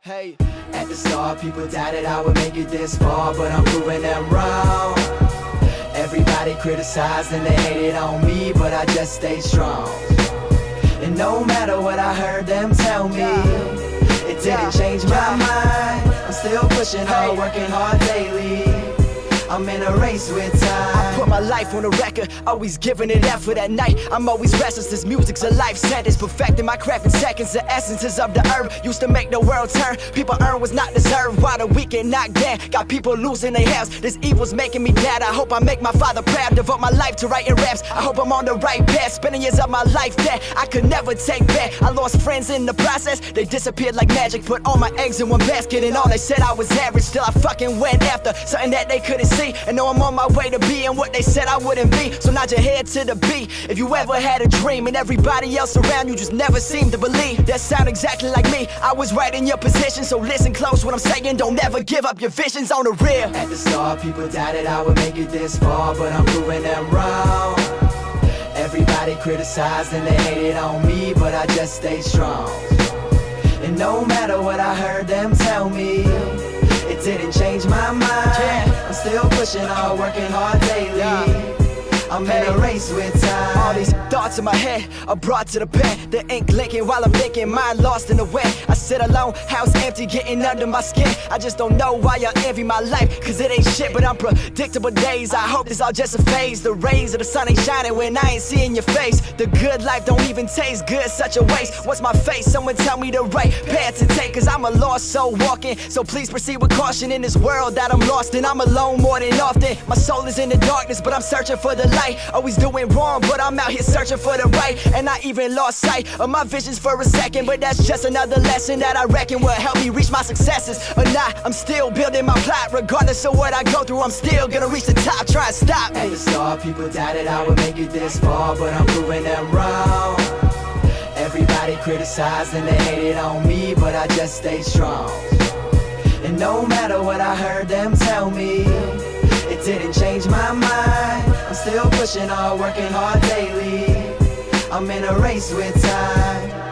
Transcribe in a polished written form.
Hey. At the start, people doubted I would make it this far, but I'm proving them wrong. Everybody criticized and they hated on me, but I just stayed strong. And no matter what I heard them tell me, it didn't change my mind. I'm still pushing hard, working hard daily. I'm in a race with time. I put my life on the record, always giving it effort at night. I'm always restless, this music's a life sentence. Perfecting my craft in seconds, the essences of the herb used to make the world turn. People earn was not deserved, while the weak get knocked down. Got people losing their health, this evil's making me bad. I hope I make my father proud, devote my life to writing raps. I hope I'm on the right path, spending years of my life that I could never take back. I lost friends in the process, they disappeared like magic. Put all my eggs in one basket and all they said I was average. Still I fucking went after something that they couldn't see, and know I'm on my way to being what they said I wouldn't be. So nod your head to the beat if you ever had a dream, and everybody else around you just never seemed to believe. That sound exactly like me, I was right in your position. So listen close what I'm saying, don't ever give up your visions on the real. At the start, people doubted I would make it this far, but I'm proving them wrong. Everybody criticized and they hated on me, but I just stayed strong. And no matter what I heard them tell me, it didn't change my mind. I'm still pushing hard, working hard daily. I'm in a race with time. All these thoughts in my head are brought to the bed. The ink linking while I'm thinking, mind lost in the wind. I sit alone, house empty, getting under my skin. I just don't know why y'all envy my life, cause it ain't shit but unpredictable days. I hope this all just a phase. The rays of the sun ain't shining when I ain't seeing your face. The good life don't even taste good, such a waste. What's my face? Someone tell me the right path to take, cause I'm a lost soul walking. So please proceed with caution in this world that I'm lost in. I'm alone more than often. My soul is in the darkness, but I'm searching for the light. Always doing wrong, but I'm out here searching for the right. And I even lost sight of my visions for a second, but that's just another lesson that I reckon will help me reach my successes. Or not, I'm still building my plot. Regardless of what I go through, I'm still gonna reach the top. Try and stop. At the start, people doubted I would make it this far, but I'm proving them wrong. Everybody criticized and they hated on me, but I just stayed strong. And no matter what I heard them tell me, it didn't change my mind. I'm still pushing hard, working hard daily. I'm in a race with time.